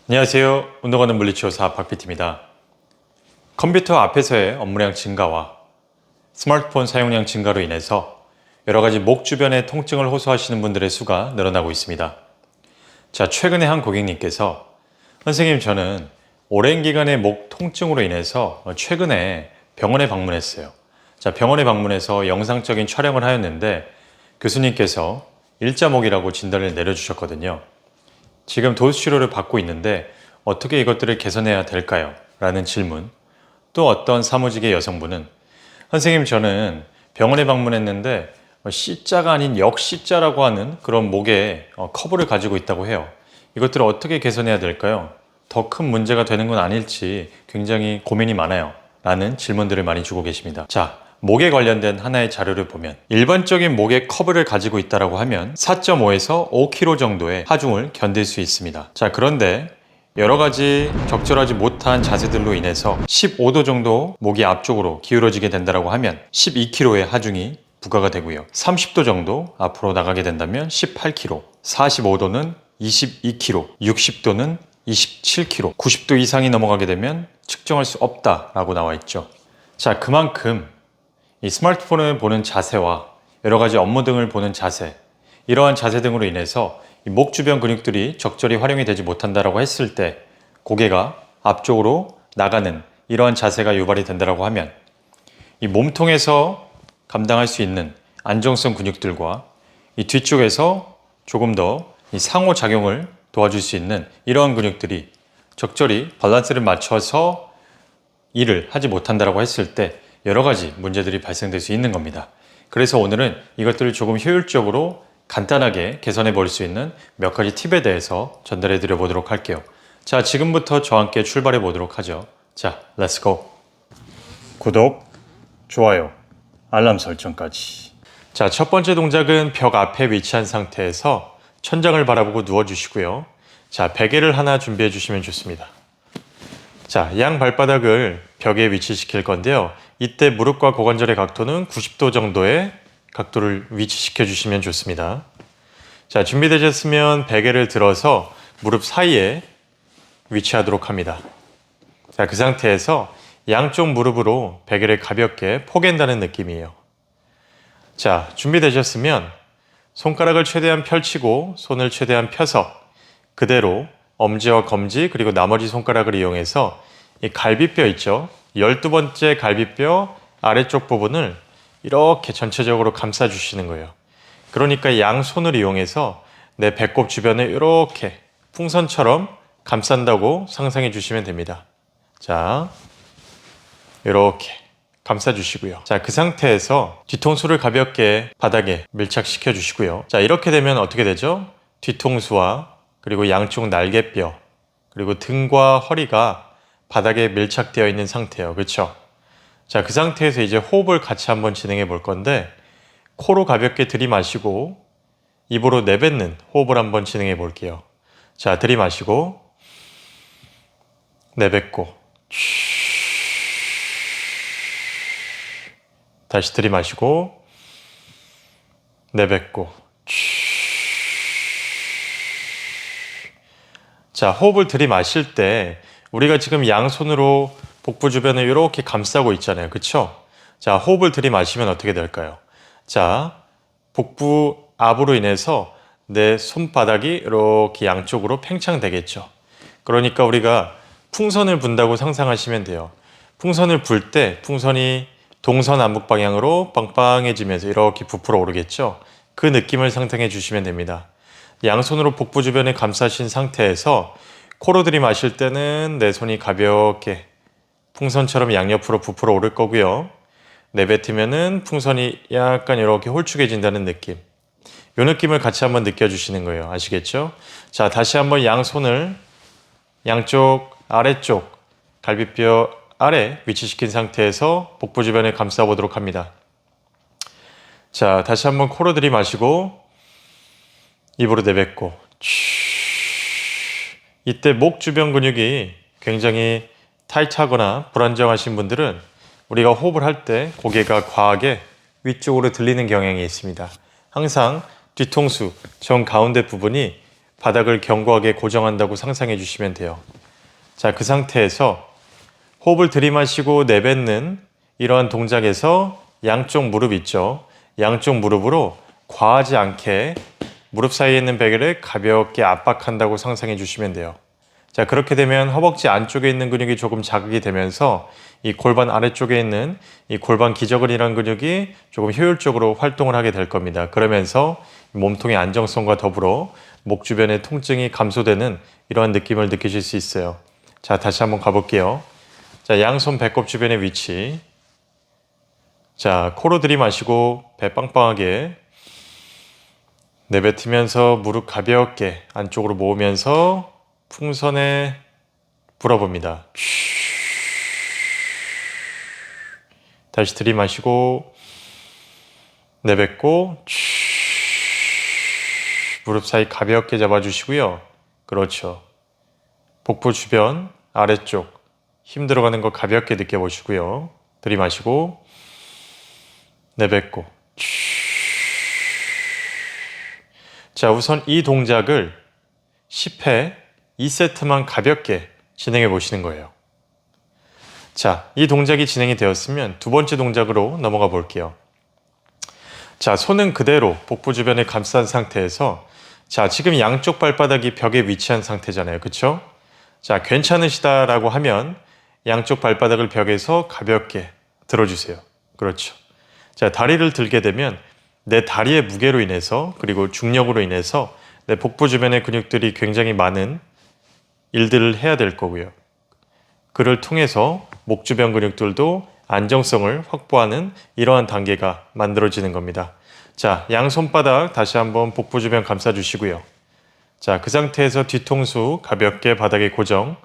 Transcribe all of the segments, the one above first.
안녕하세요. 운동하는 물리치료사 박PT입니다. 컴퓨터 앞에서의 업무량 증가와 스마트폰 사용량 증가로 인해서 여러 가지 목 주변의 통증을 호소하시는 분들의 수가 늘어나고 있습니다. 자, 최근에 한 고객님께서 선생님, 저는 오랜 기간의 목 통증으로 인해서 최근에 병원에 방문했어요. 자, 병원에 방문해서 영상적인 촬영을 하였는데 교수님께서 일자목이라고 진단을 내려주셨거든요. 지금 도수치료를 받고 있는데 어떻게 이것들을 개선해야 될까요? 라는 질문. 또 어떤 사무직의 여성분은 선생님, 저는 병원에 방문했는데 C자가 아닌 역C자라고 하는 그런 목에 커브를 가지고 있다고 해요. 이것들을 어떻게 개선해야 될까요? 더 큰 문제가 되는 건 아닐지 굉장히 고민이 많아요. 라는 질문들을 많이 주고 계십니다. 자, 목에 관련된 하나의 자료를 보면 일반적인 목에 커브를 가지고 있다고 하면 4.5에서 5kg 정도의 하중을 견딜 수 있습니다. 자, 그런데 여러 가지 적절하지 못한 자세들로 인해서 15도 정도 목이 앞쪽으로 기울어지게 된다고 하면 12kg의 하중이 부과가 되고요. 30도 정도 앞으로 나가게 된다면 18kg, 45도는 22kg, 60도는 27kg, 90도 이상이 넘어가게 되면 측정할 수 없다라고 나와 있죠. 자, 그만큼 이 스마트폰을 보는 자세와 여러 가지 업무 등을 보는 자세, 이러한 자세 등으로 인해서 이 목 주변 근육들이 적절히 활용이 되지 못한다고 했을 때 고개가 앞쪽으로 나가는 이러한 자세가 유발이 된다고 하면 이 몸통에서 감당할 수 있는 안정성 근육들과 이 뒤쪽에서 조금 더 이 상호작용을 도와줄 수 있는 이러한 근육들이 적절히 밸런스를 맞춰서 일을 하지 못한다고 했을 때 여러 가지 문제들이 발생될 수 있는 겁니다. 그래서 오늘은 이것들을 조금 효율적으로 간단하게 개선해 볼 수 있는 몇 가지 팁에 대해서 전달해 드려 보도록 할게요. 자, 지금부터 저와 함께 출발해 보도록 하죠. 자, 렛츠 고! 구독, 좋아요, 알람 설정까지. 자, 첫 번째 동작은 벽 앞에 위치한 상태에서 천장을 바라보고 누워주시고요. 자, 베개를 하나 준비해 주시면 좋습니다. 자, 양 발바닥을 벽에 위치시킬 건데요. 이때 무릎과 고관절의 각도는 90도 정도의 각도를 위치시켜 주시면 좋습니다. 자, 준비되셨으면 베개를 들어서 무릎 사이에 위치하도록 합니다. 자, 그 상태에서 양쪽 무릎으로 베개를 가볍게 포갠다는 느낌이에요. 자, 준비되셨으면 손가락을 최대한 펼치고 손을 최대한 펴서 그대로 엄지와 검지 그리고 나머지 손가락을 이용해서 이 갈비뼈 있죠? 12번째 갈비뼈 아래쪽 부분을 이렇게 전체적으로 감싸 주시는 거예요. 그러니까 양손을 이용해서 내 배꼽 주변을 이렇게 풍선처럼 감싼다고 상상해 주시면 됩니다. 자, 이렇게 감싸 주시고요. 자, 그 상태에서 뒤통수를 가볍게 바닥에 밀착시켜 주시고요. 자, 이렇게 되면 어떻게 되죠? 뒤통수와 그리고 양쪽 날개뼈 그리고 등과 허리가 바닥에 밀착되어 있는 상태예요. 그렇죠? 자, 그 상태에서 이제 호흡을 같이 한번 진행해 볼 건데 코로 가볍게 들이마시고 입으로 내뱉는 호흡을 한번 진행해 볼게요. 자, 들이마시고 내뱉고 다시 들이마시고 내뱉고. 자, 호흡을 들이마실 때 우리가 지금 양손으로 복부 주변을 이렇게 감싸고 있잖아요. 그쵸? 자, 호흡을 들이마시면 어떻게 될까요? 자, 복부 압으로 인해서 내 손바닥이 이렇게 양쪽으로 팽창되겠죠. 그러니까 우리가 풍선을 분다고 상상하시면 돼요. 풍선을 불 때 풍선이 동서남북 방향으로 빵빵해지면서 이렇게 부풀어 오르겠죠. 그 느낌을 상상해 주시면 됩니다. 양손으로 복부 주변을 감싸신 상태에서 코로 들이마실 때는 내 손이 가볍게 풍선처럼 양옆으로 부풀어 오를 거고요. 내뱉으면은 풍선이 약간 이렇게 홀쭉해진다는 느낌. 이 느낌을 같이 한번 느껴주시는 거예요. 아시겠죠? 자, 다시 한번 양손을 양쪽 아래쪽 갈비뼈 아래 위치시킨 상태에서 복부 주변을 감싸 보도록 합니다. 자, 다시 한번 코로 들이마시고 입으로 내뱉고. 이때 목 주변 근육이 굉장히 타이트하거나 불안정하신 분들은 우리가 호흡을 할 때 고개가 과하게 위쪽으로 들리는 경향이 있습니다. 항상 뒤통수 정 가운데 부분이 바닥을 견고하게 고정한다고 상상해 주시면 돼요. 자, 그 상태에서 호흡을 들이마시고 내뱉는 이러한 동작에서 양쪽 무릎 있죠. 양쪽 무릎으로 과하지 않게 무릎 사이에 있는 베개를 가볍게 압박한다고 상상해 주시면 돼요. 자, 그렇게 되면 허벅지 안쪽에 있는 근육이 조금 자극이 되면서 이 골반 아래쪽에 있는 이 골반 기저근이라는 근육이 조금 효율적으로 활동을 하게 될 겁니다. 그러면서 몸통의 안정성과 더불어 목 주변의 통증이 감소되는 이러한 느낌을 느끼실 수 있어요. 자, 다시 한번 가볼게요. 자, 양손 배꼽 주변의 위치. 자, 코로 들이마시고 배 빵빵하게 내뱉으면서 무릎 가볍게 안쪽으로 모으면서 풍선에 불어봅니다. 다시 들이마시고 내뱉고 무릎 사이 가볍게 잡아주시고요. 그렇죠. 복부 주변 아래쪽 힘 들어가는 거 가볍게 느껴보시고요. 들이마시고 내뱉고. 자, 우선 이 동작을 10회 2세트만 가볍게 진행해 보시는 거예요. 자, 이 동작이 진행이 되었으면 두 번째 동작으로 넘어가 볼게요. 자, 손은 그대로 복부 주변에 감싼 상태에서 자, 지금 양쪽 발바닥이 벽에 위치한 상태잖아요. 그쵸? 자, 괜찮으시다라고 하면 양쪽 발바닥을 벽에서 가볍게 들어주세요. 그렇죠. 자, 다리를 들게 되면 내 다리의 무게로 인해서 그리고 중력으로 인해서 내 복부 주변의 근육들이 굉장히 많은 일들을 해야 될 거고요. 그를 통해서 목 주변 근육들도 안정성을 확보하는 이러한 단계가 만들어지는 겁니다. 자, 양손바닥 다시 한번 복부 주변 감싸주시고요. 자, 그 상태에서 뒤통수 가볍게 바닥에 고정,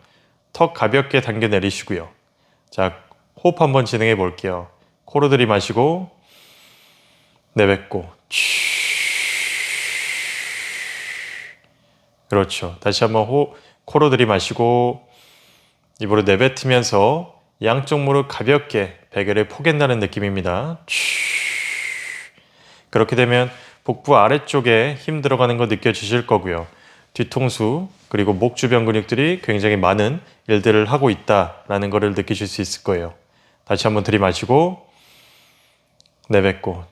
턱 가볍게 당겨 내리시고요. 자, 호흡 한번 진행해 볼게요. 코로 들이마시고 내뱉고. 그렇죠. 다시 한번 코로 들이마시고 입으로 내뱉으면서 양쪽 무릎 가볍게 베개를 포갠다는 느낌입니다. 그렇게 되면 복부 아래쪽에 힘 들어가는 거 느껴지실 거고요. 뒤통수 그리고 목 주변 근육들이 굉장히 많은 일들을 하고 있다라는 것을 느끼실 수 있을 거예요. 다시 한번 들이마시고 내뱉고.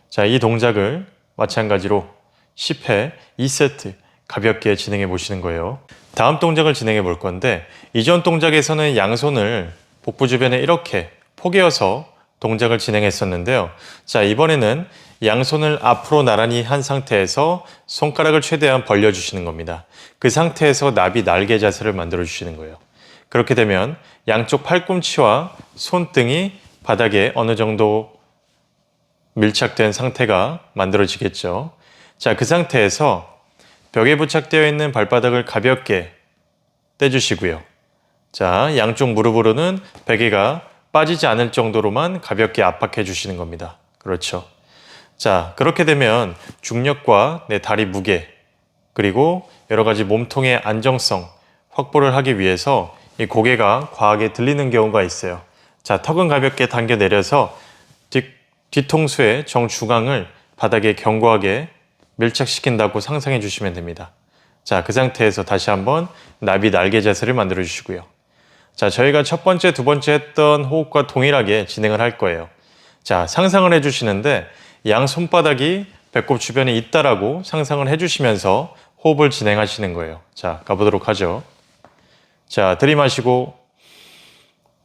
자, 이 동작을 마찬가지로 10회 2세트 가볍게 진행해 보시는 거예요. 다음 동작을 진행해 볼 건데 이전 동작에서는 양손을 복부 주변에 이렇게 포개어서 동작을 진행했었는데요. 자, 이번에는 양손을 앞으로 나란히 한 상태에서 손가락을 최대한 벌려주시는 겁니다. 그 상태에서 나비 날개 자세를 만들어 주시는 거예요. 그렇게 되면 양쪽 팔꿈치와 손등이 바닥에 어느 정도 밀착된 상태가 만들어지겠죠. 자, 그 상태에서 벽에 부착되어 있는 발바닥을 가볍게 떼주시고요. 자, 양쪽 무릎으로는 베개가 빠지지 않을 정도로만 가볍게 압박해 주시는 겁니다. 그렇죠. 자, 그렇게 되면 중력과 내 다리 무게 그리고 여러 가지 몸통의 안정성 확보를 하기 위해서 이 고개가 과하게 들리는 경우가 있어요. 자, 턱은 가볍게 당겨 내려서 뒤통수의 정중앙을 바닥에 견고하게 밀착시킨다고 상상해 주시면 됩니다. 자, 그 상태에서 다시 한번 나비 날개 자세를 만들어 주시고요. 자, 저희가 첫 번째, 두 번째 했던 호흡과 동일하게 진행을 할 거예요. 자, 상상을 해 주시는데 양 손바닥이 배꼽 주변에 있다라고 상상을 해 주시면서 호흡을 진행하시는 거예요. 자, 가보도록 하죠. 자, 들이마시고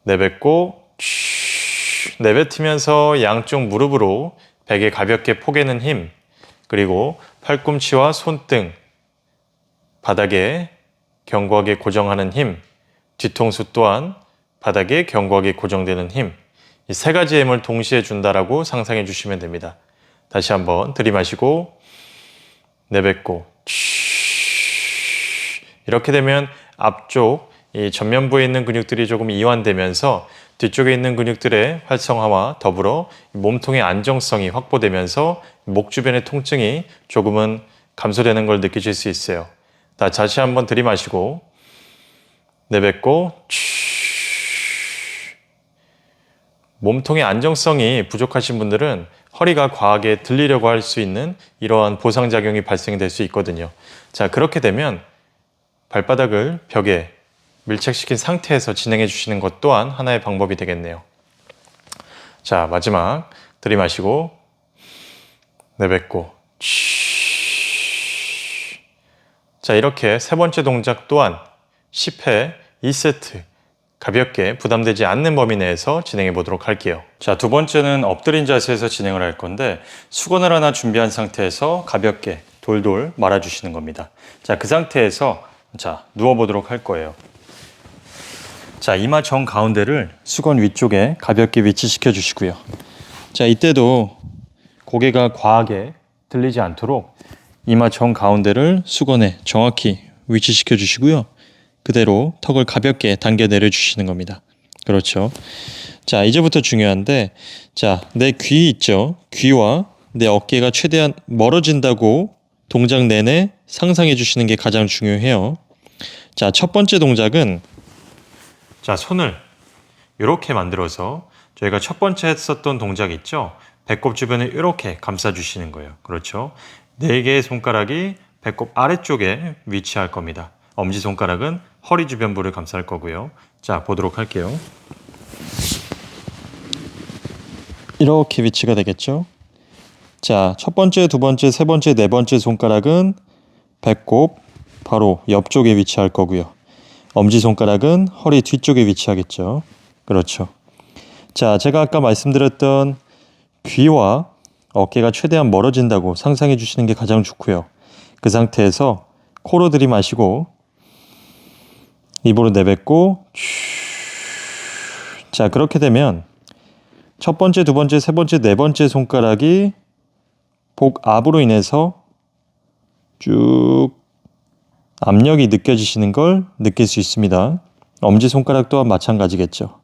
내뱉고 내뱉으면서 양쪽 무릎으로 베개 가볍게 포개는 힘 그리고 팔꿈치와 손등 바닥에 견고하게 고정하는 힘 뒤통수 또한 바닥에 견고하게 고정되는 힘 이 세 가지 힘을 동시에 준다라고 상상해 주시면 됩니다. 다시 한번 들이마시고 내뱉고 이렇게 되면 앞쪽 이 전면부에 있는 근육들이 조금 이완되면서 뒤쪽에 있는 근육들의 활성화와 더불어 몸통의 안정성이 확보되면서 목 주변의 통증이 조금은 감소되는 걸 느끼실 수 있어요. 다시 한번 들이마시고 내뱉고 몸통의 안정성이 부족하신 분들은 허리가 과하게 들리려고 할 수 있는 이러한 보상작용이 발생될 수 있거든요. 자, 그렇게 되면 발바닥을 벽에 밀착시킨 상태에서 진행해 주시는 것 또한 하나의 방법이 되겠네요. 자, 마지막 들이마시고 내뱉고 자, 이렇게 세 번째 동작 또한 10회 2세트 가볍게 부담되지 않는 범위 내에서 진행해 보도록 할게요. 자, 두 번째는 엎드린 자세에서 진행을 할 건데 수건을 하나 준비한 상태에서 가볍게 돌돌 말아주시는 겁니다. 자, 그 상태에서 자, 누워보도록 할 거예요. 자, 이마 정 가운데를 수건 위쪽에 가볍게 위치시켜 주시고요. 자, 이때도 고개가 과하게 들리지 않도록 이마 정 가운데를 수건에 정확히 위치시켜 주시고요. 그대로 턱을 가볍게 당겨 내려주시는 겁니다. 그렇죠. 자, 이제부터 중요한데, 자, 내 귀 있죠? 귀와 내 어깨가 최대한 멀어진다고 동작 내내 상상해 주시는 게 가장 중요해요. 자, 첫 번째 동작은 자, 손을 이렇게 만들어서 저희가 첫 번째 했었던 동작 있죠? 배꼽 주변을 이렇게 감싸 주시는 거예요. 그렇죠. 4개의 손가락이 배꼽 아래쪽에 위치할 겁니다. 엄지손가락은 허리 주변부를 감쌀 거고요. 자, 보도록 할게요. 이렇게 위치가 되겠죠? 자, 첫 번째, 두 번째, 세 번째, 네 번째 손가락은 배꼽 바로 옆쪽에 위치할 거고요. 엄지손가락은 허리 뒤쪽에 위치하겠죠. 그렇죠. 자, 제가 아까 말씀드렸던 귀와 어깨가 최대한 멀어진다고 상상해 주시는 게 가장 좋고요. 그 상태에서 코로 들이마시고 입으로 내뱉고 자, 그렇게 되면 첫 번째, 두 번째, 세 번째, 네 번째 손가락이 복 앞으로 인해서 쭉 압력이 느껴지시는 걸 느낄 수 있습니다. 엄지손가락 또한 마찬가지겠죠.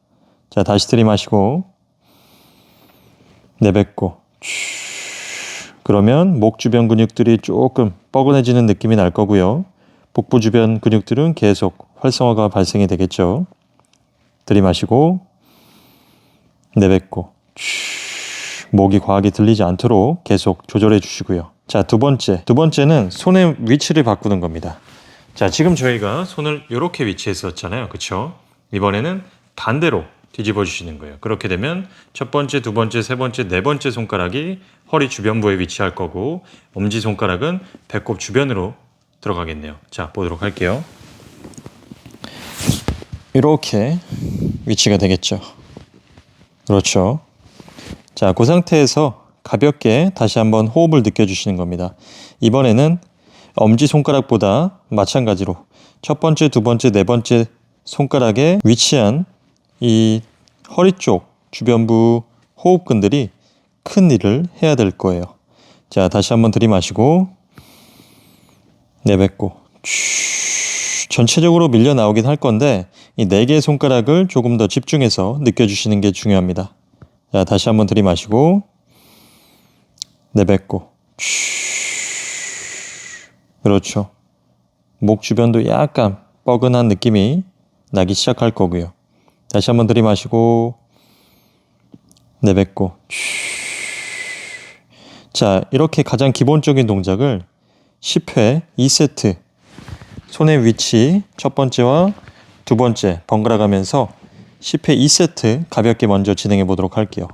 자, 다시 들이마시고 내뱉고 그러면 목 주변 근육들이 조금 뻐근해지는 느낌이 날 거고요. 복부 주변 근육들은 계속 활성화가 발생이 되겠죠. 들이마시고 내뱉고 목이 과하게 들리지 않도록 계속 조절해 주시고요. 자, 두 번째는 손의 위치를 바꾸는 겁니다. 자, 지금 저희가 손을 이렇게 위치했었잖아요. 그렇죠? 이번에는 반대로 뒤집어 주시는 거예요. 그렇게 되면 첫 번째, 두 번째, 세 번째, 네 번째 손가락이 허리 주변부에 위치할 거고 엄지손가락은 배꼽 주변으로 들어가겠네요. 자, 보도록 할게요. 이렇게 위치가 되겠죠. 그렇죠. 자, 그 상태에서 가볍게 다시 한번 호흡을 느껴주시는 겁니다. 이번에는 엄지손가락보다 마찬가지로 첫 번째, 두 번째, 네 번째 손가락에 위치한 이 허리 쪽 주변부 호흡근들이 큰 일을 해야 될 거예요. 자, 다시 한번 들이마시고 내뱉고 전체적으로 밀려 나오긴 할 건데 이 4개의 손가락을 조금 더 집중해서 느껴주시는 게 중요합니다. 자, 다시 한번 들이마시고 내뱉고 그렇죠. 목 주변도 약간 뻐근한 느낌이 나기 시작할 거고요. 다시 한번 들이마시고 내뱉고 자, 이렇게 가장 기본적인 동작을 10회 2세트 손의 위치 첫 번째와 두 번째 번갈아 가면서 10회 2세트 가볍게 먼저 진행해 보도록 할게요.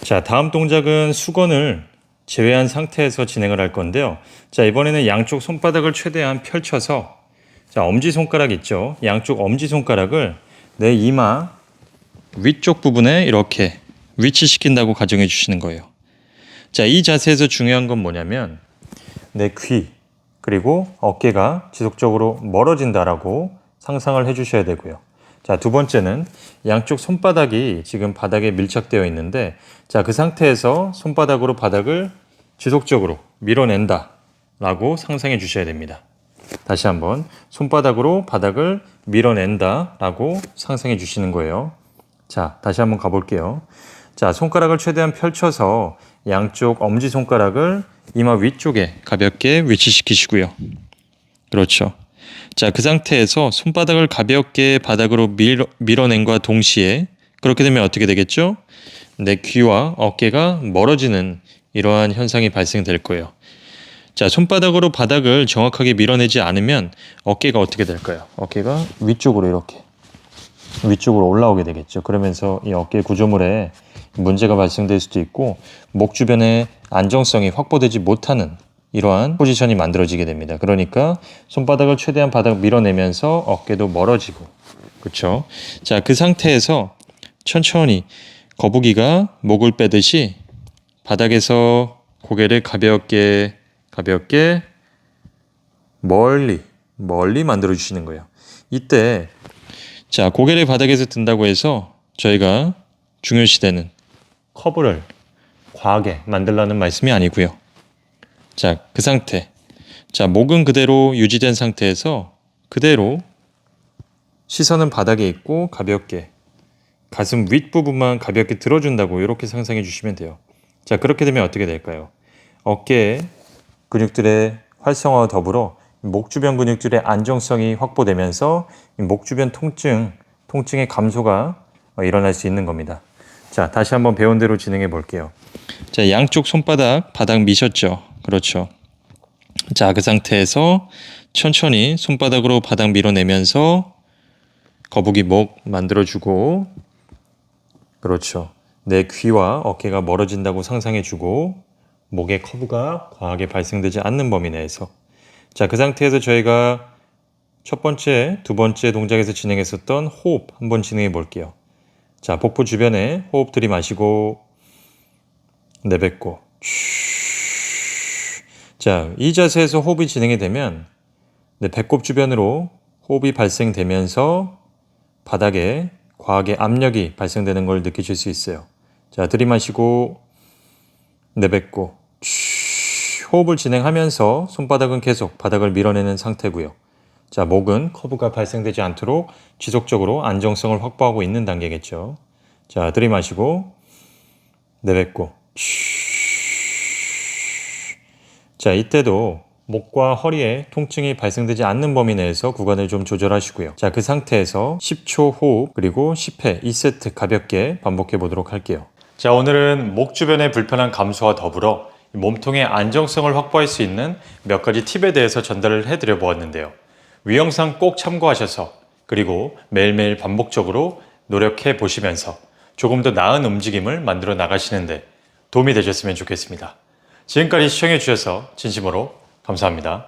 자, 다음 동작은 수건을 제외한 상태에서 진행을 할 건데요. 자, 이번에는 양쪽 손바닥을 최대한 펼쳐서 자, 엄지손가락 있죠? 양쪽 엄지손가락을 내 이마 위쪽 부분에 이렇게 위치시킨다고 가정해 주시는 거예요. 자, 이 자세에서 중요한 건 뭐냐면 내 귀 그리고 어깨가 지속적으로 멀어진다라고 상상을 해주셔야 되고요. 자, 두 번째는 양쪽 손바닥이 지금 바닥에 밀착되어 있는데 자, 그 상태에서 손바닥으로 바닥을 지속적으로 밀어낸다라고 상상해 주셔야 됩니다. 다시 한번 손바닥으로 바닥을 밀어낸다라고 상상해 주시는 거예요. 자, 다시 한번 가볼게요. 자, 손가락을 최대한 펼쳐서 양쪽 엄지손가락을 이마 위쪽에 가볍게 위치시키시고요. 그렇죠. 자, 그 상태에서 손바닥을 가볍게 바닥으로 밀어낸과 동시에 그렇게 되면 어떻게 되겠죠? 내 귀와 어깨가 멀어지는 이러한 현상이 발생될 거예요. 자, 손바닥으로 바닥을 정확하게 밀어내지 않으면 어깨가 어떻게 될까요? 어깨가 위쪽으로 이렇게 위쪽으로 올라오게 되겠죠. 그러면서 이 어깨 구조물에 문제가 발생될 수도 있고 목 주변의 안정성이 확보되지 못하는 이러한 포지션이 만들어지게 됩니다. 그러니까 손바닥을 최대한 바닥 밀어내면서 어깨도 멀어지고, 그렇죠? 자, 그 상태에서 천천히 거북이가 목을 빼듯이 바닥에서 고개를 가볍게 멀리 만들어 주시는 거예요. 이때 자, 고개를 바닥에서 든다고 해서 저희가 중요시되는 커브를 과하게 만들라는 말씀이 아니고요. 자, 그 상태. 자, 목은 그대로 유지된 상태에서 그대로 시선은 바닥에 있고 가볍게 가슴 윗부분만 가볍게 들어준다고 이렇게 상상해 주시면 돼요. 자, 그렇게 되면 어떻게 될까요? 어깨 근육들의 활성화와 더불어 목 주변 근육들의 안정성이 확보되면서 목 주변 통증의 감소가 일어날 수 있는 겁니다. 자, 다시 한번 배운 대로 진행해 볼게요. 자, 양쪽 손바닥 바닥 미셨죠? 그렇죠. 자, 그 상태에서 천천히 손바닥으로 바닥 밀어내면서 거북이 목 만들어주고, 그렇죠. 내 귀와 어깨가 멀어진다고 상상해주고 목의 커브가 과하게 발생되지 않는 범위 내에서. 자, 그 상태에서 저희가 첫 번째, 두 번째 동작에서 진행했었던 호흡 한번 진행해 볼게요. 자, 복부 주변에 호흡 들이마시고 내뱉고. 자, 이 자세에서 호흡이 진행이 되면 배꼽 주변으로 호흡이 발생되면서 바닥에 과하게 압력이 발생되는 걸 느끼실 수 있어요. 자, 들이마시고 내뱉고. 호흡을 진행하면서 손바닥은 계속 바닥을 밀어내는 상태고요. 자, 목은 커브가 발생되지 않도록 지속적으로 안정성을 확보하고 있는 단계겠죠. 자, 들이마시고 내뱉고. 자, 이때도 목과 허리에 통증이 발생되지 않는 범위 내에서 구간을 좀 조절하시고요. 자, 그 상태에서 10초 호흡 그리고 10회 2세트 가볍게 반복해 보도록 할게요. 자, 오늘은 목 주변의 불편한 감소와 더불어 몸통의 안정성을 확보할 수 있는 몇 가지 팁에 대해서 전달을 해드려 보았는데요. 위영상 꼭 참고하셔서 그리고 매일매일 반복적으로 노력해 보시면서 조금 더 나은 움직임을 만들어 나가시는데 도움이 되셨으면 좋겠습니다. 지금까지 시청해 주셔서 진심으로 감사합니다.